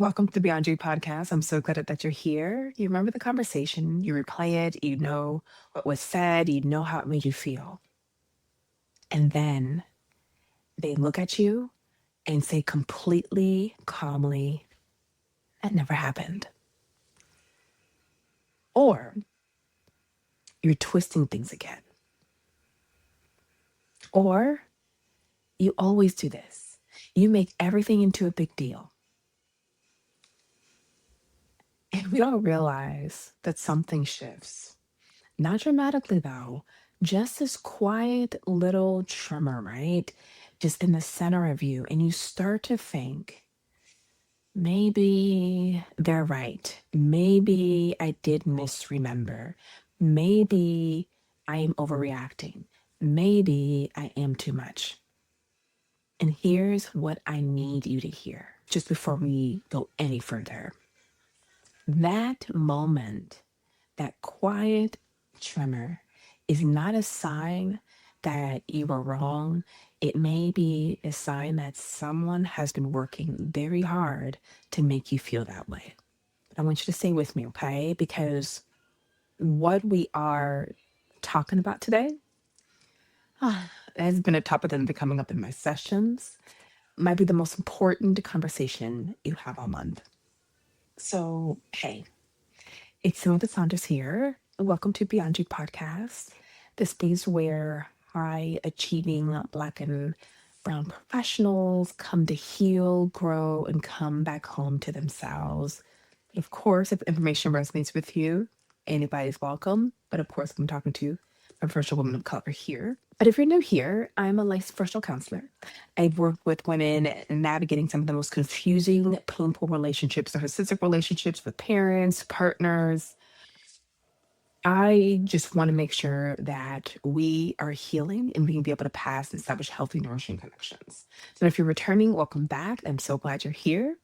Welcome to the Beyond You podcast. I'm so glad that you're here. You remember the conversation, you replay it, you know what was said, you know how it made you feel. And then they look at you and say completely calmly, that never happened. Or you're twisting things again. Or you always do this. You make everything into a big deal. And we don't realize that something shifts. Not dramatically, though, just this quiet little tremor, right? Just in the center of you. And you start to think, maybe they're right. Maybe I did misremember. Maybe I am overreacting. Maybe I am too much. And here's what I need you to hear just before we go any further. That moment, that quiet tremor is not a sign that you were wrong. It may be a sign that someone has been working very hard to make you feel that way. But I want you to stay with me, okay? Because what we are talking about today has been a topic that's been coming up in my sessions, might be the most important conversation you have all month. So, hey, it's Samantha Sanders here. Welcome to Beyond You podcast, the space where high achieving Black and Brown professionals come to heal, grow, and come back home to themselves. Of course, if information resonates with you, anybody's welcome. But of course, I'm talking to a virtual woman of color here. But if you're new here, I'm a licensed virtual counselor. I've worked with women navigating some of the most confusing, painful relationships, narcissistic relationships with parents, partners. I just want to make sure that we are healing and we can be able to pass and establish healthy, nourishing connections. So if you're returning, welcome back. I'm so glad you're here.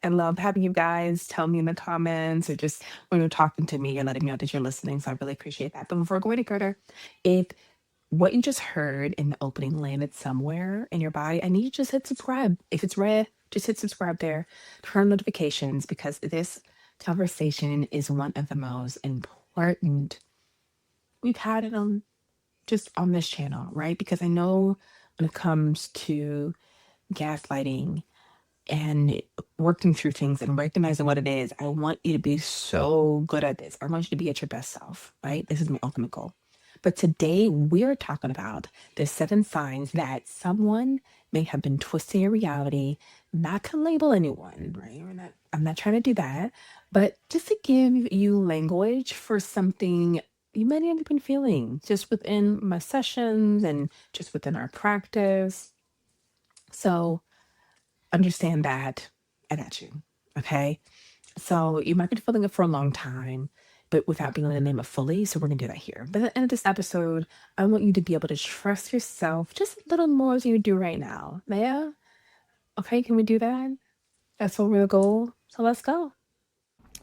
I love having you guys tell me in the comments or just when you're talking to me, you're letting me know that you're listening. So I really appreciate that. But before going any further, if what you just heard in the opening landed somewhere in your body, I need you to just hit subscribe. If it's red, just hit subscribe there. Turn on notifications because this conversation is one of the most important we've had it on just on this channel, right? Because I know when it comes to gaslighting and working through things and recognizing what it is, I want you to be so good at this. I want you to be at your best self, right? This is my ultimate goal. But today we're talking about the 7 signs that someone may have been twisting your reality, not to label anyone, right? I'm not trying to do that, but just to give you language for something you might have been feeling just within my sessions and just within our practice. So understand that I got you. Okay. So you might be feeling it for a long time, but without being able to name it fully. So we're gonna do that here. But at the end of this episode, I want you to be able to trust yourself just a little more than you do right now. Yeah. Okay, can we do that? That's what we're the goal. So let's go.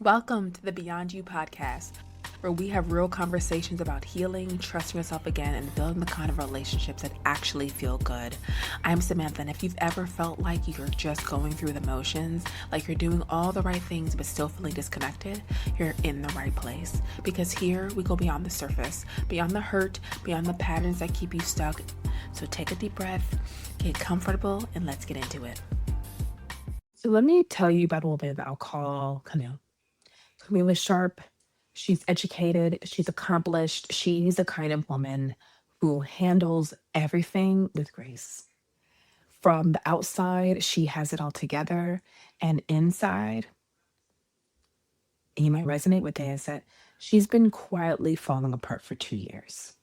Welcome to the Beyond You podcast, where we have real conversations about healing, trusting yourself again, and building the kind of relationships that actually feel good. I'm Samantha, and if you've ever felt like you're just going through the motions, like you're doing all the right things but still feeling disconnected, you're in the right place. Because here we go beyond the surface, beyond the hurt, beyond the patterns that keep you stuck. So take a deep breath, get comfortable, and let's get into it. So let me tell you about a woman that I'll call Camille. Camille is sharp. She's educated. She's accomplished. She's the kind of woman who handles everything with grace. From the outside, she has it all together. And inside, and you might resonate with this, that she's been quietly falling apart for 2 years.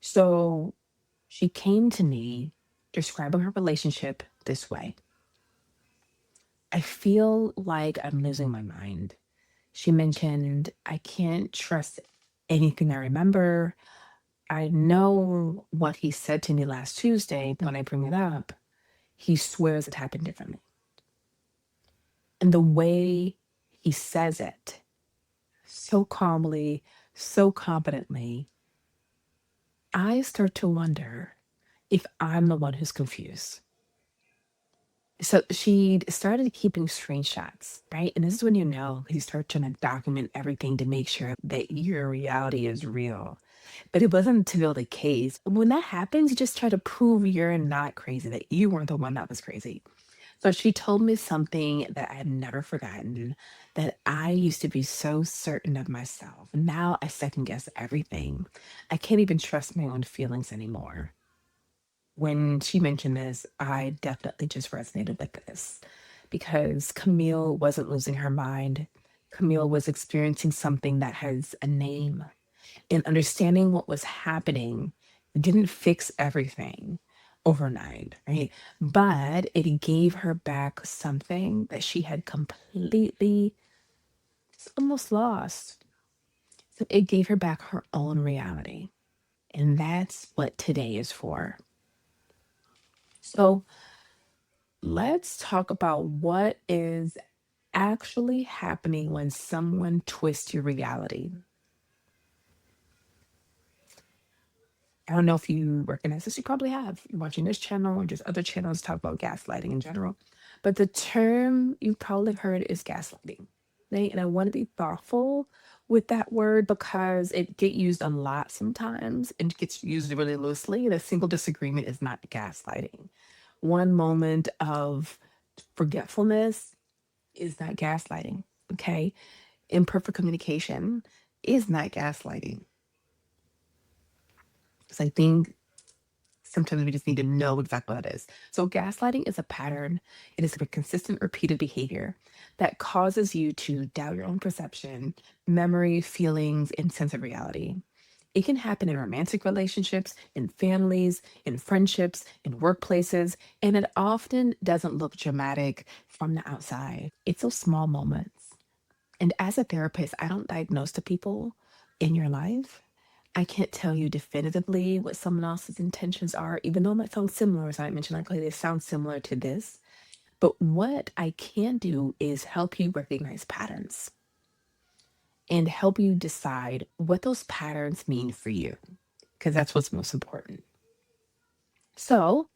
So she came to me describing her relationship this way. I feel like I'm losing my mind. She mentioned, I can't trust anything I remember. I know what he said to me last Tuesday, but when I bring it up, he swears it happened differently. And the way he says it, so calmly, so confidently, I start to wonder if I'm the one who's confused. So she started keeping screenshots, right? And this is when you know you start trying to document everything to make sure that your reality is real. But it wasn't until the case. When that happens, you just try to prove you're not crazy, that you weren't the one that was crazy. So she told me something that I had never forgotten, that I used to be so certain of myself. Now I second guess everything. I can't even trust my own feelings anymore. When she mentioned this, I definitely just resonated with this because Camille wasn't losing her mind. Camille was experiencing something that has a name, and understanding what was happening didn't fix everything overnight, right? But it gave her back something that she had completely almost lost. So it gave her back her own reality. And that's what today is for. So let's talk about what is actually happening when someone twists your reality. I don't know if you recognize this, you probably have. You're watching this channel or just other channels talk about gaslighting in general. But the term you've probably heard is gaslighting. Right? And I want to be thoughtful with that word because it get used a lot sometimes and gets used really loosely. And a single disagreement is not gaslighting. One moment of forgetfulness is not gaslighting. Okay. Imperfect communication is not gaslighting. So I think sometimes we just need to know exactly what that is. So, gaslighting is a pattern, it is a consistent, repeated behavior that causes you to doubt your own perception, memory, feelings, and sense of reality. It can happen in romantic relationships, in families, in friendships, in workplaces, and it often doesn't look dramatic from the outside. It's those small moments. And as a therapist, I don't diagnose the people in your life. I can't tell you definitively what someone else's intentions are, even though it might sound similar, as I mentioned, like they sound similar to this. But what I can do is help you recognize patterns and help you decide what those patterns mean for you, because that's what's most important. So,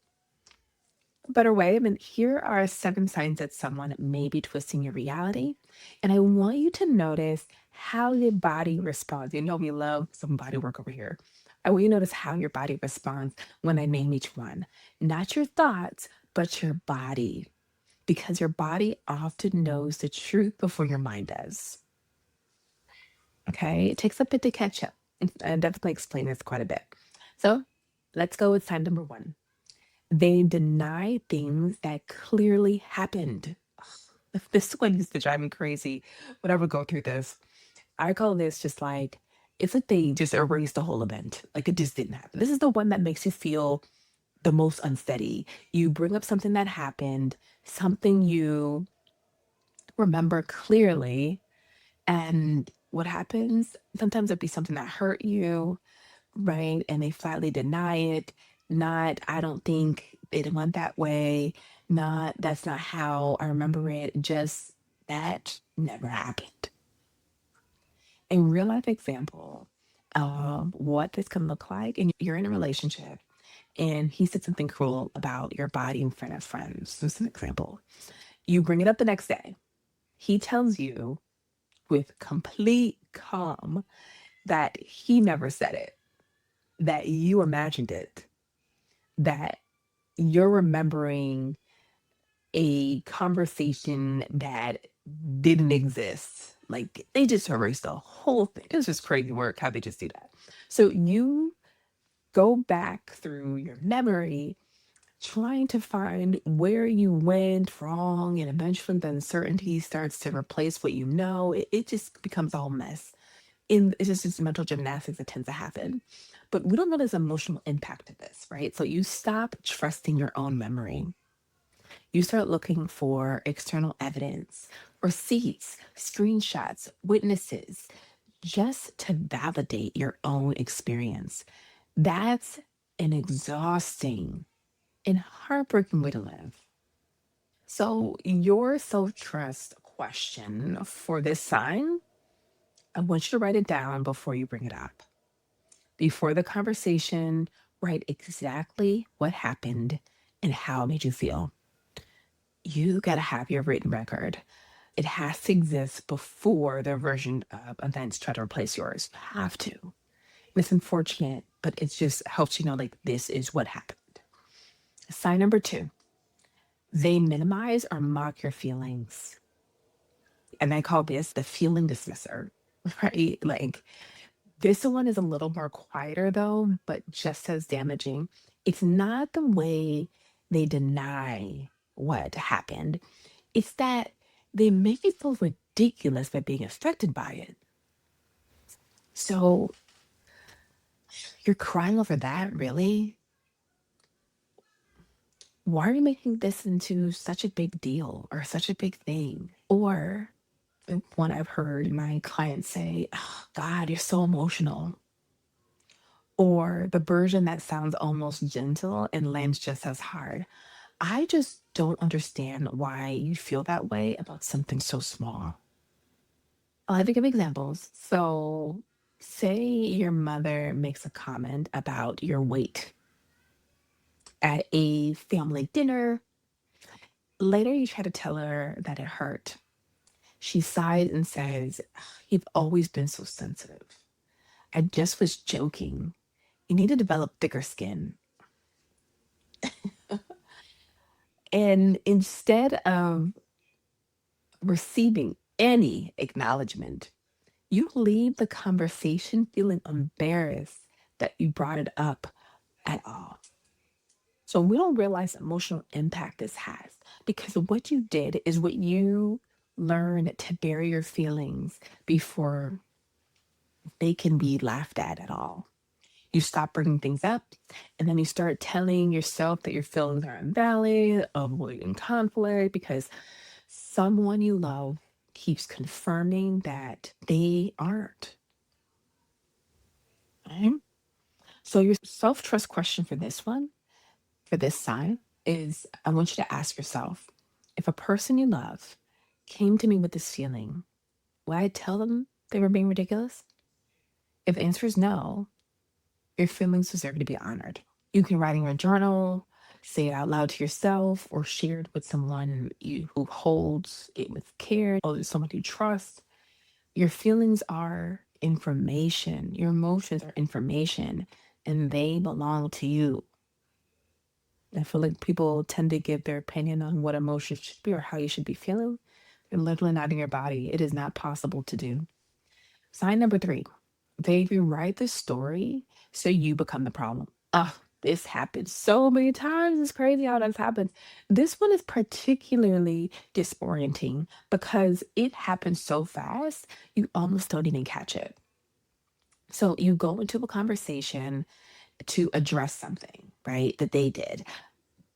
a better way, I mean, here are 7 signs that someone may be twisting your reality. And I want you to notice how your body responds. You know, we love some body work over here. I want you to notice how your body responds when I name each one. Not your thoughts, but your body, because your body often knows the truth before your mind does. Okay. It takes a bit to catch up. And definitely explain this quite a bit. So let's go with sign number 1. They deny things that clearly happened. This one used to drive me crazy whenever I go through this. I call this just like, it's like they just erased the whole event. Like it just didn't happen. This is the one that makes you feel the most unsteady. You bring up something that happened, something you remember clearly, and what happens? Sometimes it'd be something that hurt you, right? And they flatly deny it. Not, I don't think it went that way. Not, that's not how I remember it. Just that never happened. A real life example of what this can look like, and you're in a relationship and he said something cruel about your body in front of friends. This is an example. You bring it up the next day. He tells you with complete calm that he never said it, that you imagined it, that you're remembering a conversation that didn't exist. Like they just erased the whole thing. It's just crazy work how they just do that. So you go back through your memory trying to find where you went wrong, and eventually the uncertainty starts to replace what you know. It just becomes a whole mess. And it's just this mental gymnastics that tends to happen. But we don't know this emotional impact of this, right? So you stop trusting your own memory. You start looking for external evidence, receipts, screenshots, witnesses, just to validate your own experience. That's an exhausting and heartbreaking way to live. So, your self trust question for this sign, I want you to write it down before you bring it up. Before the conversation, write exactly what happened and how it made you feel. You got to have your written record. It has to exist before the version of events try to replace yours. You have to. It's unfortunate, but it just helps you know, like, this is what happened. Sign number two, they minimize or mock your feelings. And I call this the feeling dismisser, right? Like, this one is a little more quieter though, but just as damaging. It's not the way they deny what happened, it's that they make it feel ridiculous by being affected by it. So you're crying over that, really? Why are you making this into such a big deal or such a big thing? Or one I've heard my clients say, "Oh, God, you're so emotional." Or the version that sounds almost gentle and lands just as hard. I just don't understand why you feel that way about something so small. I'll have to give examples. So, say your mother makes a comment about your weight at a family dinner. Later, you try to tell her that it hurt. She sighs and says, "You've always been so sensitive. I just was joking. You need to develop thicker skin." And instead of receiving any acknowledgement, you leave the conversation feeling embarrassed that you brought it up at all. So we don't realize the emotional impact this has because what you did is what you learned to bury your feelings before they can be laughed at all. You stop bringing things up, and then you start telling yourself that your feelings are invalid, avoiding conflict because someone you love keeps confirming that they aren't. Right? So, your self trust question for this one, for this sign, is I want you to ask yourself, if a person you love came to me with this feeling, would I tell them they were being ridiculous? If the answer is no, your feelings deserve to be honored. You can write in your journal, say it out loud to yourself, or share it with someone who holds it with care, or someone you trust. Your feelings are information, your emotions are information, and they belong to you. I feel like people tend to give their opinion on what emotions should be or how you should be feeling. They're literally not in your body. It is not possible to do. Sign number three, they rewrite the story so you become the problem. Ah, this happens so many times. It's crazy how that's happened. This one is particularly disorienting because it happens so fast, you almost don't even catch it. So you go into a conversation to address something, right, that they did.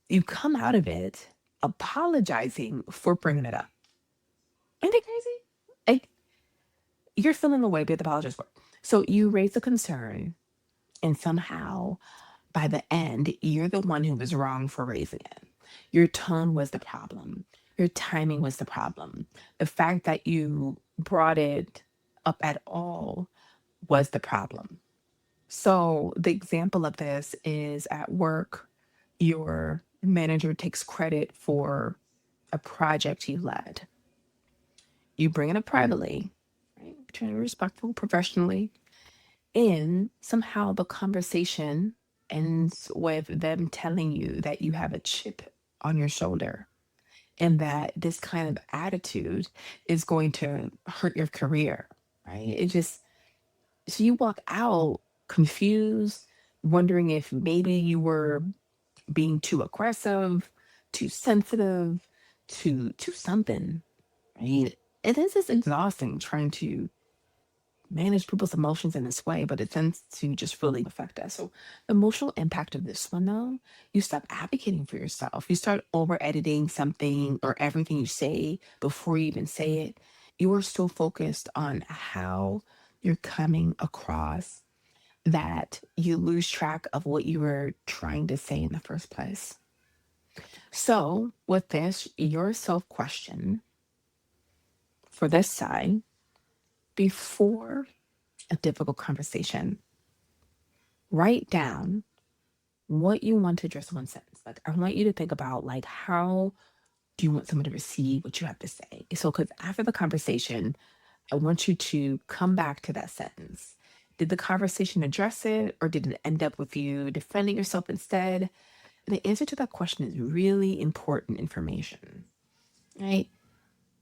You come out of it apologizing for bringing it up. Ain't it crazy? Like, you're feeling the way, but apologize for it. So you raise a concern, and somehow by the end, you're the one who was wrong for raising it. Your tone was the problem. Your timing was the problem. The fact that you brought it up at all was the problem. So, the example of this is at work, your manager takes credit for a project you led. You bring it up privately, right? Trying to be respectful professionally. And somehow the conversation ends with them telling you that you have a chip on your shoulder and that this kind of attitude is going to hurt your career, right? It just, so you walk out confused, wondering if maybe you were being too aggressive, too sensitive, too something, right? It is just exhausting trying to manage people's emotions in this way, but it tends to just really affect us. So, the emotional impact of this one, though, you stop advocating for yourself. You start over editing something or everything you say before you even say it. You are so focused on how you're coming across that you lose track of what you were trying to say in the first place. So, with this, your self question for this side before a difficult conversation, write down what you want to address one sentence. Like, I want you to think about like how Do you want someone to receive what you have to say? So, because after the conversation, I want you to come back to that sentence. Did the conversation address it, or did it end up with you defending yourself instead? And the answer to that question is really important information, right?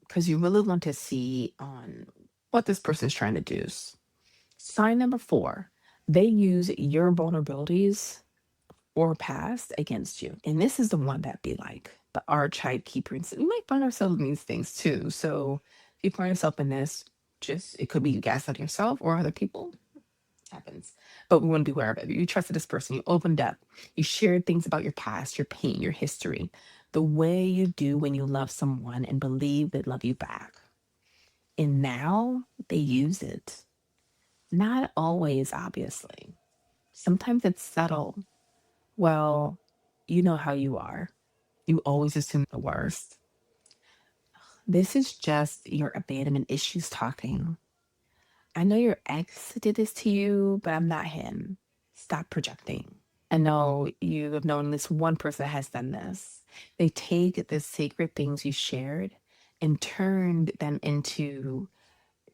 Because you really want to see on what this person is trying to do. Sign number 4, they use your vulnerabilities or past against you. And this is the one that be like the archetype keeper. And so we might find ourselves in these things too. So if you find yourself in this, just it could be you gaslighting yourself or other people. Happens. But we want to be aware of it. You trusted this person, you opened up, you shared things about your past, your pain, your history, the way you do when you love someone and believe they love you back. And now they use it. Not always, obviously. Sometimes it's subtle. Well, you know how you are. You always assume the worst. This is just your abandonment issues talking. I know your ex did this to you, but I'm not him. Stop projecting. I know you have known this one person that has done this. They take the sacred things you shared and turned them into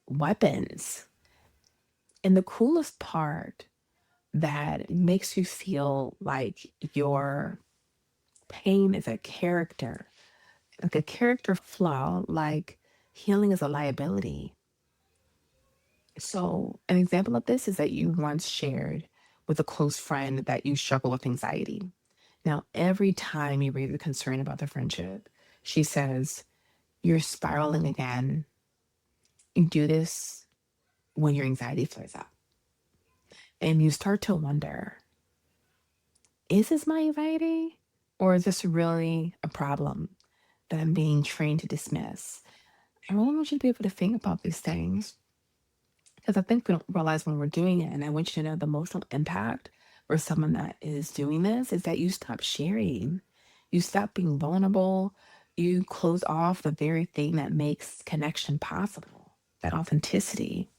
weapons. And the coolest part that makes you feel like your pain is a character, like a character flaw, like healing is a liability. So, an example of this is that you once shared with a close friend that you struggle with anxiety. Now, every time you raise a concern about the friendship, she says, "You're spiraling again. You do this when your anxiety flares up." And you start to wonder, is this my anxiety? Or is this really a problem that I'm being trained to dismiss? I really want you to be able to think about these things because I think we don't realize when we're doing it. And I want you to know the emotional impact for someone that is doing this is that you stop sharing, you stop being vulnerable, you close off the very thing that makes connection possible, that authenticity.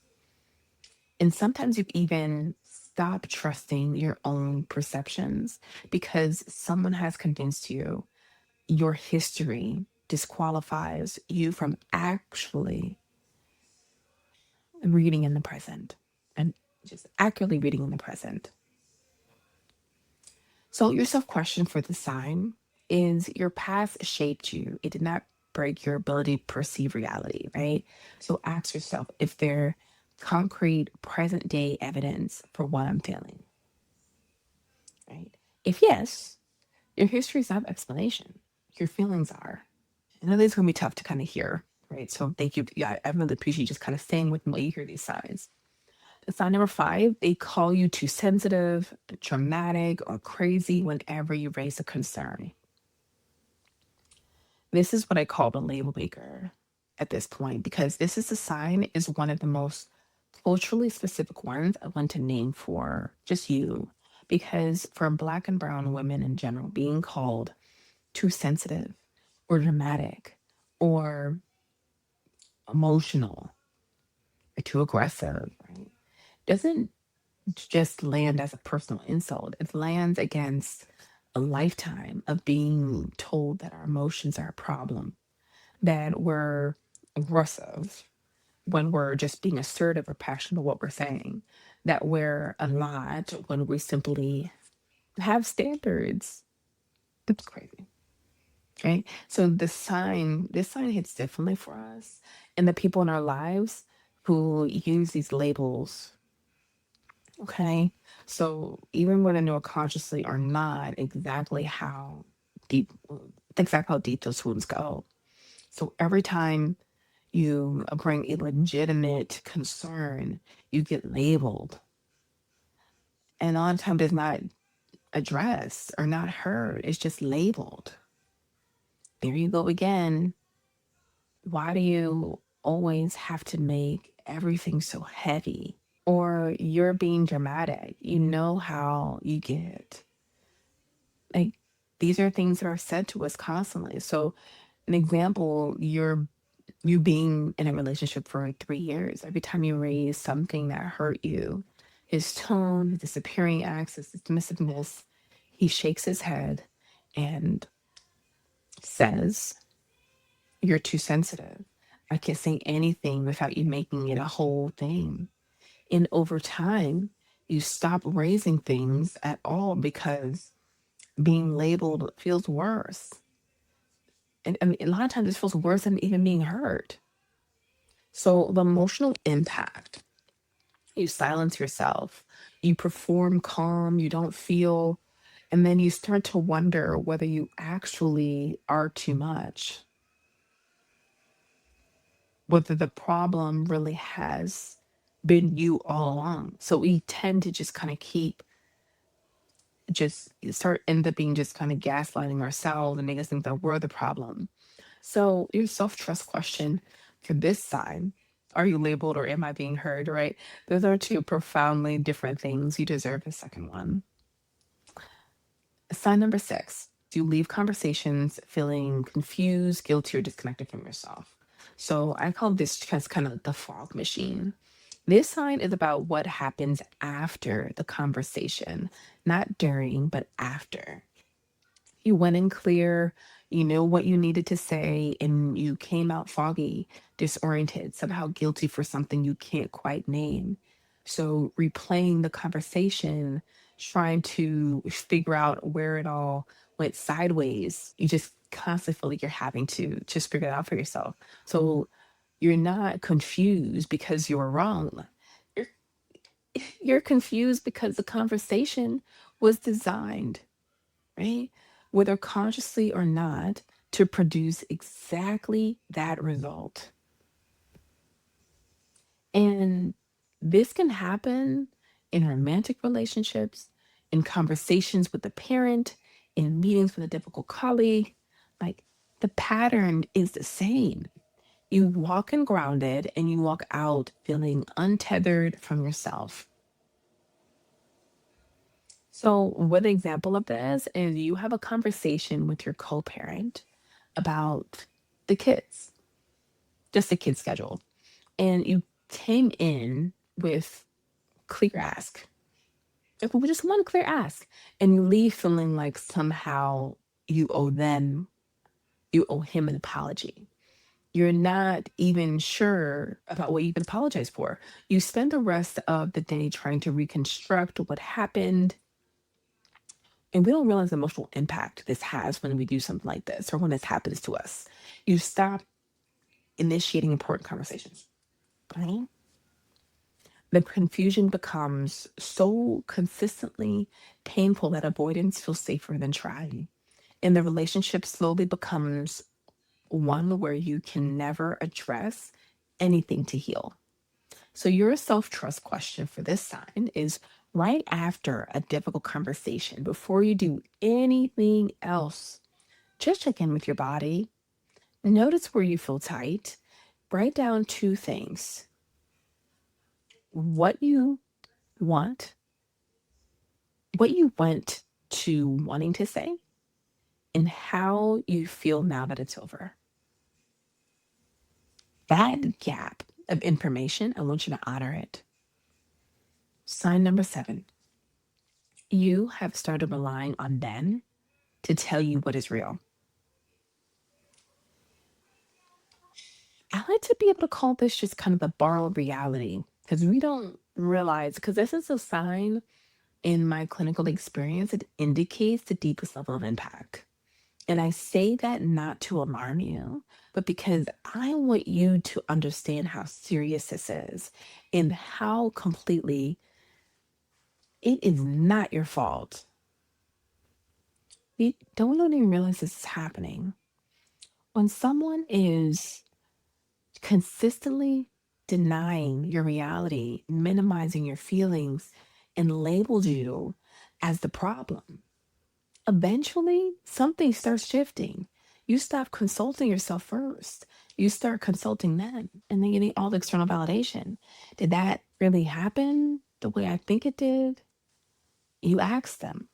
And sometimes you even stop trusting your own perceptions because someone has convinced you your history disqualifies you from actually reading in the present and just accurately reading in the present. So, your self question for the sign is your past shaped you. It did not break your ability to perceive reality, right? So, ask yourself if there concrete present day evidence for what I'm feeling, right? If yes, your history is not explanation. Your feelings are. I know this is going to be tough to kind of hear, right? So, thank you. Yeah, I really appreciate you just kind of staying with me while you hear these signs. Sign number 5, they call you too sensitive, dramatic, or crazy whenever you raise a concern. This is what I call the label maker at this point, because this is a sign is one of the most culturally specific ones I want to name for just you. Because for Black and brown women in general, being called too sensitive or dramatic or emotional or too aggressive, right, doesn't just land as a personal insult. It lands against a lifetime of being told that our emotions are a problem, that we're aggressive when we're just being assertive or passionate about what we're saying, that we're a lot when we simply have standards. That's crazy. Right. So this sign hits differently for us and the people in our lives who use these labels. Okay. So even whether know it consciously or not, deep, exactly how deep those wounds go. So every time you bring a legitimate concern, you get labeled. And a lot of times it's not addressed or not heard. It's just labeled. There you go again. Why do you always have to make everything so heavy? Or you're being dramatic. You know how you get. Like these are things that are said to us constantly. So an example, you being in a relationship for like 3 years, every time you raise something that hurt you, his tone, his disappearing acts, his dismissiveness, he shakes his head and says, You're too sensitive. I can't say anything without you making it a whole thing. And over time, you stop raising things at all because being labeled feels worse. And I mean, a lot of times it feels worse than even being hurt. So the emotional impact, you silence yourself, you perform calm, you don't feel, and then you start to wonder whether you actually are too much, whether the problem really has been you all along. So we tend to just kind of keep just start end up being just kind of gaslighting ourselves and make us think that we're the problem. So your self-trust question for this side, are you labeled or am I being heard, right? Those are two profoundly different things. You deserve a second one. Sign number 6, do you leave conversations feeling confused, guilty, or disconnected from yourself? So I call this just kind of the fog machine. This sign is about what happens after the conversation, not during, but after. You went in clear, you knew what you needed to say, and you came out foggy, disoriented, somehow guilty for something you can't quite name. So, replaying the conversation, trying to figure out where it all went sideways, you just constantly feel like you're having to just figure it out for yourself. So, you're not confused because you were wrong. You're, you're confused because the conversation was designed, right? Whether consciously or not, to produce exactly that result. And this can happen in romantic relationships, in conversations with a parent, in meetings with a difficult colleague. Like the pattern is the same. You walk in grounded and you walk out feeling untethered from yourself. So, one example of this is you have a conversation with your co parent about the kids, just the kids' schedule. And you came in with clear ask. If we just one clear ask, and you leave feeling like somehow you owe them, you owe him an apology. You're not even sure about what you can apologize for. You spend the rest of the day trying to reconstruct what happened. And we don't realize the emotional impact this has when we do something like this or when this happens to us. You stop initiating important conversations. Right? The confusion becomes so consistently painful that avoidance feels safer than trying. And the relationship slowly becomes one where you can never address anything to heal. So, your self trust question for this sign is right after a difficult conversation, before you do anything else, just check in with your body. Notice where you feel tight. Write down two things: what you want, what you went to wanting to say, and how you feel now that it's over. That gap of information, I want you to honor it. Sign number 7, you have started relying on them to tell you what is real. I like to be able to call this just kind of a borrowed reality because we don't realize, because this is a sign in my clinical experience, it indicates the deepest level of impact. And I say that not to alarm you, but because I want you to understand how serious this is and how completely it is not your fault. We don't even realize this is happening. When someone is consistently denying your reality, minimizing your feelings, and labels you as the problem, eventually something starts shifting. You stop consulting yourself first. You start consulting them and then getting all the external validation. Did that really happen the way I think it did? You ask them.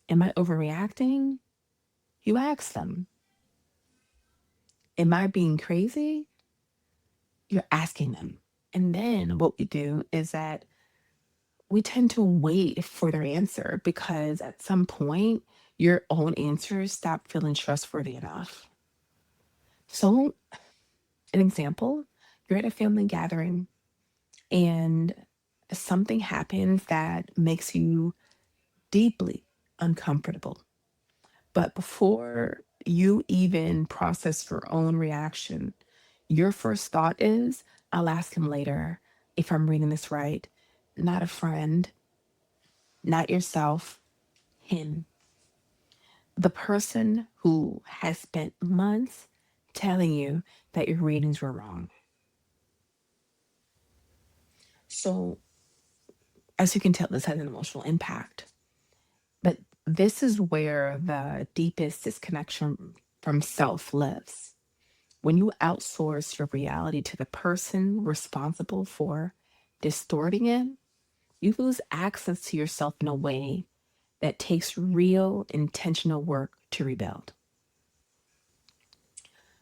Am I overreacting? You ask them. Am I being crazy? You're asking them. And then what we do is that we tend to wait for their answer because at some point, your own answers stop feeling trustworthy enough. So, an example, you're at a family gathering and something happens that makes you deeply uncomfortable. But before you even process your own reaction, your first thought is, I'll ask him later if I'm reading this right. Not a friend, not yourself, him. The person who has spent months telling you that your readings were wrong. So, as you can tell, this has an emotional impact. But this is where the deepest disconnection from self lives. When you outsource your reality to the person responsible for distorting it, you lose access to yourself in a way that takes real intentional work to rebuild.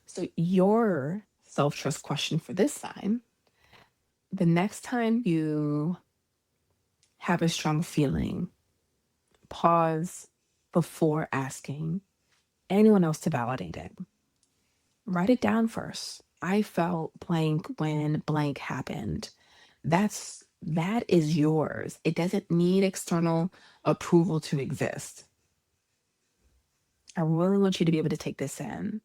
So, your self trust question for this time, the next time you have a strong feeling, pause before asking anyone else to validate it. Write it down first. I felt blank when blank happened. That is yours. It doesn't need external approval to exist. I really want you to be able to take this in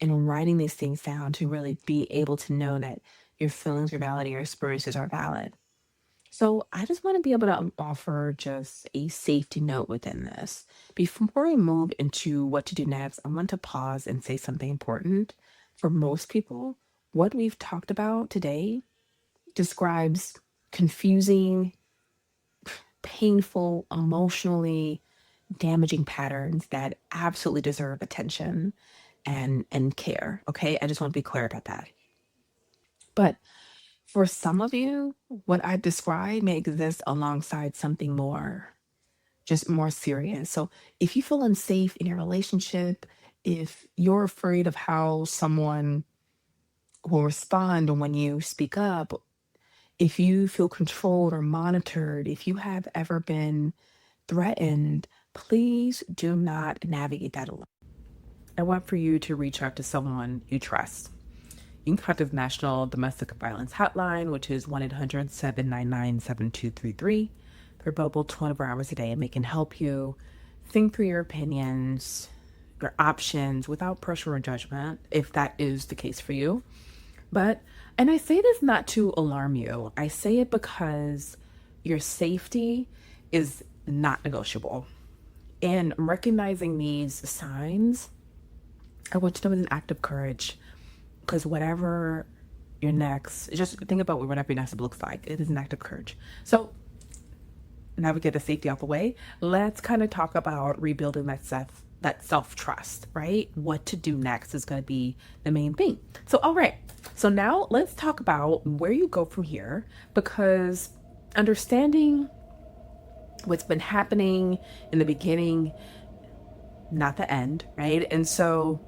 and writing these things down to really be able to know that your feelings are valid, your experiences are valid. So I just want to be able to offer just a safety note within this. Before we move into what to do next, I want to pause and say something important. For most people, what we've talked about today describes confusing, painful, emotionally damaging patterns that absolutely deserve attention and care. Okay. I just want to be clear about that. But for some of you, what I described may exist alongside something more, just more serious. So if you feel unsafe in your relationship, if you're afraid of how someone will respond when you speak up, if you feel controlled or monitored, if you have ever been threatened, please do not navigate that alone. I want for you to reach out to someone you trust. You can contact the National Domestic Violence Hotline, which is 1-800-799-7233. They're available 24 hours a day, and they can help you think through your opinions, your options without pressure or judgment, if that is the case for you. And I say this not to alarm you. I say it because your safety is not negotiable. And recognizing these signs, I want you to know it's an act of courage. Because whatever your next, just think about what whatever your next looks like. It is an act of courage. So now we get the safety out the way. Let's kind of talk about rebuilding that self trust, right? What to do next is going to be the main thing. So all right. So now let's talk about where you go from here, because understanding what's been happening in the beginning, not the end, right? And so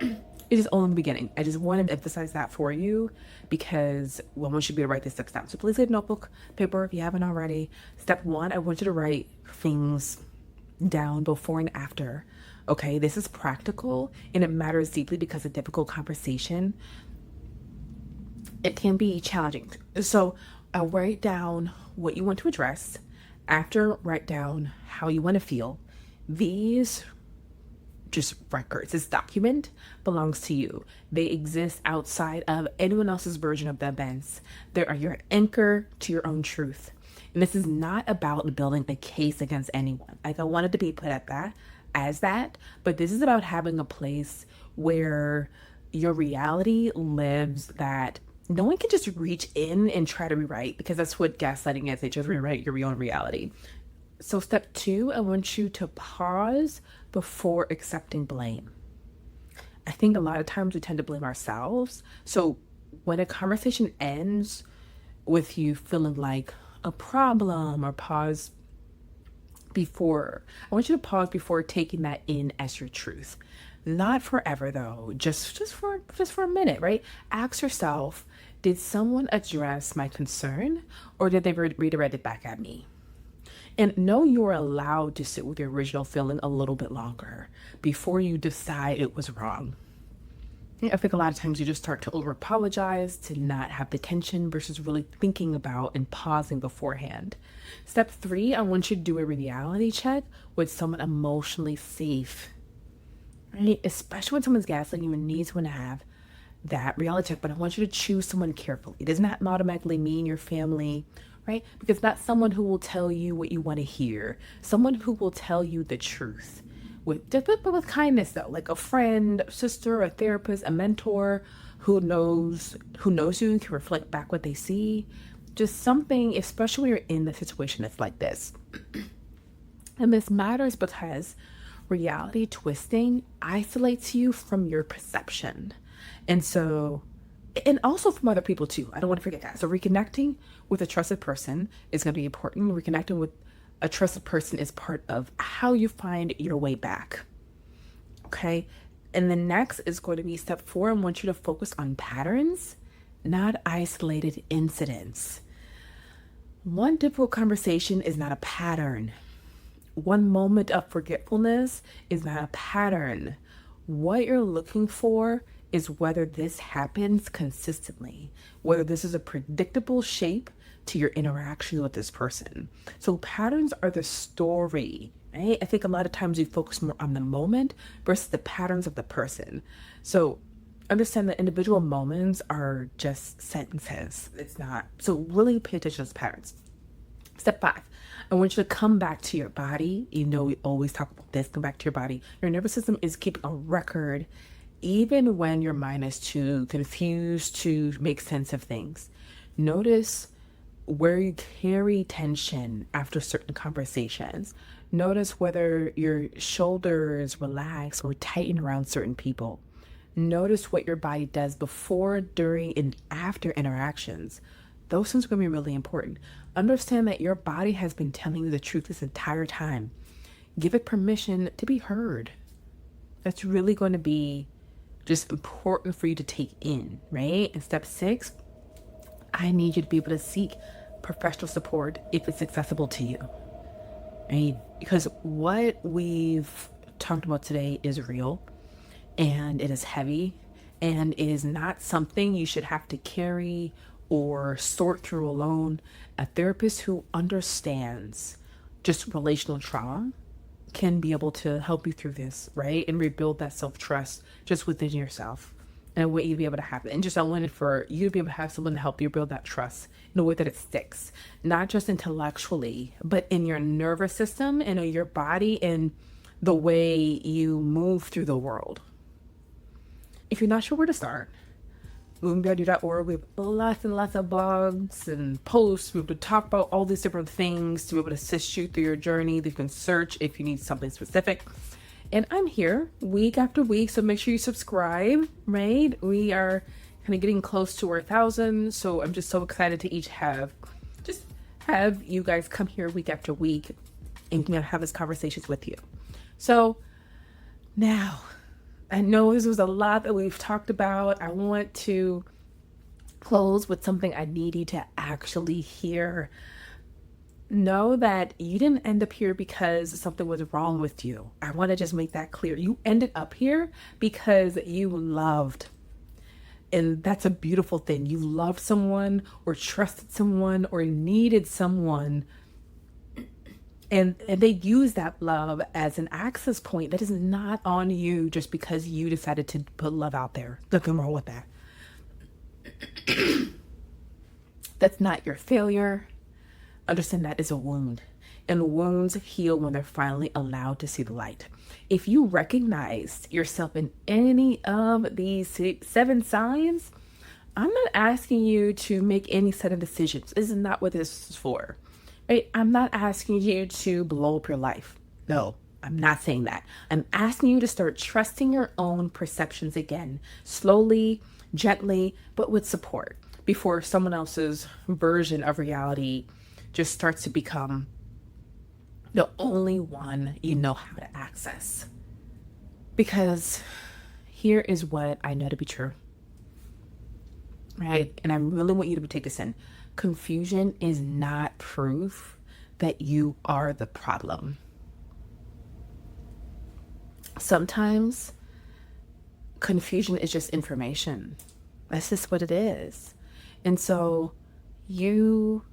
it is only the beginning. I just want to emphasize that for you because I want you to be able to write these steps down. So please get a notebook, paper if you haven't already. Step one, I want you to write things down before and after. Okay, this is practical and it matters deeply because a difficult conversation, it can be challenging. So I'll write down what you want to address. After, write down how you want to feel. These just records. This document belongs to you. They exist outside of anyone else's version of the events. They are your anchor to your own truth. And this is not about building a case against anyone. Like I wanted to be put at that as that, but this is about having a place where your reality lives that no one can just reach in and try to rewrite, because that's what gaslighting is. They just rewrite your own reality. So step two, I want you to pause before accepting blame. I think a lot of times we tend to blame ourselves. So when a conversation ends with you feeling like a problem, or pause before, I want you to pause before taking that in as your truth. Not forever though, just for a minute, right? Ask yourself, did someone address my concern or did they redirect it back at me? And know you're allowed to sit with your original feeling a little bit longer before you decide it was wrong. I think a lot of times you just start to over apologize, to not have the tension versus really thinking about and pausing beforehand. Step 3, I want you to do a reality check with someone emotionally safe, right? Especially when someone's gaslighting, you need someone to have that reality check, but I want you to choose someone carefully. It does not automatically mean your family, right? Because that's someone who will tell you what you want to hear, someone who will tell you the truth with kindness, though, like a friend, a sister, a therapist, a mentor who knows you and can reflect back what they see. Just something, especially when you're in a situation that's like this. And this matters because reality twisting isolates you from your perception. And so, and also from other people too. I don't want to forget that. So reconnecting with a trusted person is going to be important. Reconnecting with a trusted person is part of how you find your way back. Okay. And the next is going to be step 4. I want you to focus on patterns, not isolated incidents. One difficult conversation is not a pattern. One moment of forgetfulness is not a pattern. What you're looking for is whether this happens consistently, whether this is a predictable shape to your interaction with this person. So patterns are the story, right? I think a lot of times we focus more on the moment versus the patterns of the person. So understand that individual moments are just sentences. It's not. So really pay attention to those patterns. Step 5, I want you to come back to your body. You know, we always talk about this. Come back to your body. Your nervous system is keeping a record, even when your mind is too confused to make sense of things. Notice where you carry tension after certain conversations. Notice whether your shoulders relax or tighten around certain people. Notice what your body does before, during, and after interactions. Those things are going to be really important. Understand that your body has been telling you the truth this entire time. Give it permission to be heard. That's really going to be just important for you to take in, right? And step 6, I need you to be able to seek professional support if it's accessible to you, right? Because what we've talked about today is real, and it is heavy, and it is not something you should have to carry or sort through alone. A therapist who understands just relational trauma can be able to help you through this, right? And rebuild that self-trust just within yourself. And I want you to be able to have it. And just I wanted for you to be able to have someone to help you build that trust in a way that it sticks, not just intellectually, but in your nervous system and in your body and the way you move through the world. If you're not sure where to start, moonbeardy.org, we have lots and lots of blogs and posts. We have to talk about all these different things to be able to assist you through your journey. You can search if you need something specific. And I'm here week after week, so make sure you subscribe, right? We are kind of getting close to our 1,000, so I'm just so excited to have you guys come here week after week and have these conversations with you. So now, I know this was a lot that we've talked about. I want to close with something I need you to actually hear. Know that you didn't end up here because something was wrong with you. I want to just make that clear. You ended up here because you loved. And that's a beautiful thing. You loved someone or trusted someone or needed someone. And they use that love as an access point that is not on you just because you decided to put love out there. Nothing wrong with that. That's not your failure. Understand that is a wound. And wounds heal when they're finally allowed to see the light. If you recognize yourself in any of these 7 signs, I'm not asking you to make any set of decisions. This is not what this is for. Right? I'm not asking you to blow up your life. No, I'm not saying that. I'm asking you to start trusting your own perceptions again, slowly, gently, but with support before someone else's version of reality just starts to become the only one you know how to access. Because here is what I know to be true. Right? And I really want you to take this in. Confusion is not proof that you are the problem. Sometimes confusion is just information. That's just what it is. And so you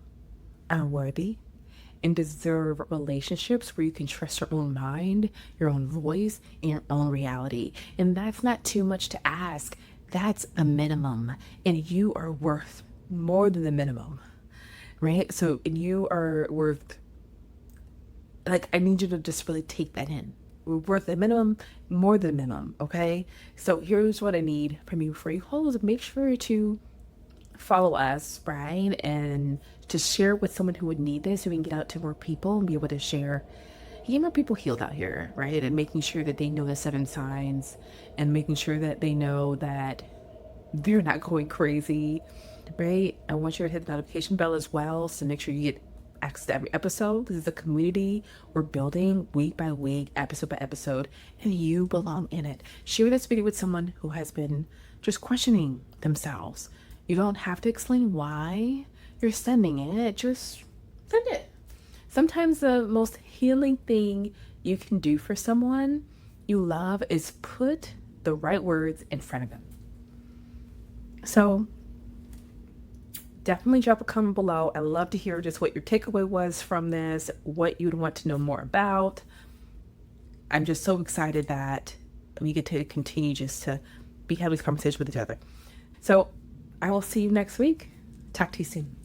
are worthy and deserve relationships where you can trust your own mind, your own voice, and your own reality. And that's not too much to ask. That's a minimum. And you are worth more than the minimum, right? So, and you are worth, like, I need you to just really take that in. We're worth the minimum, more than the minimum, okay? So here's what I need from you before you close. Make sure to follow us, right? And to share with someone who would need this so we can get out to more people and be able to share, get more people healed out here, right? And making sure that they know the 7 signs and making sure that they know that they're not going crazy, right? I want you to hit the notification bell as well. So make sure you get access to every episode. This is a community we're building week by week, episode by episode, and you belong in it. Share this video with someone who has been just questioning themselves. You don't have to explain why you're sending it. Just send it. Sometimes the most healing thing you can do for someone you love is put the right words in front of them. So definitely drop a comment below. I'd love to hear just what your takeaway was from this, what you'd want to know more about. I'm just so excited that we get to continue just to be having this conversation with each other. So I will see you next week. Talk to you soon.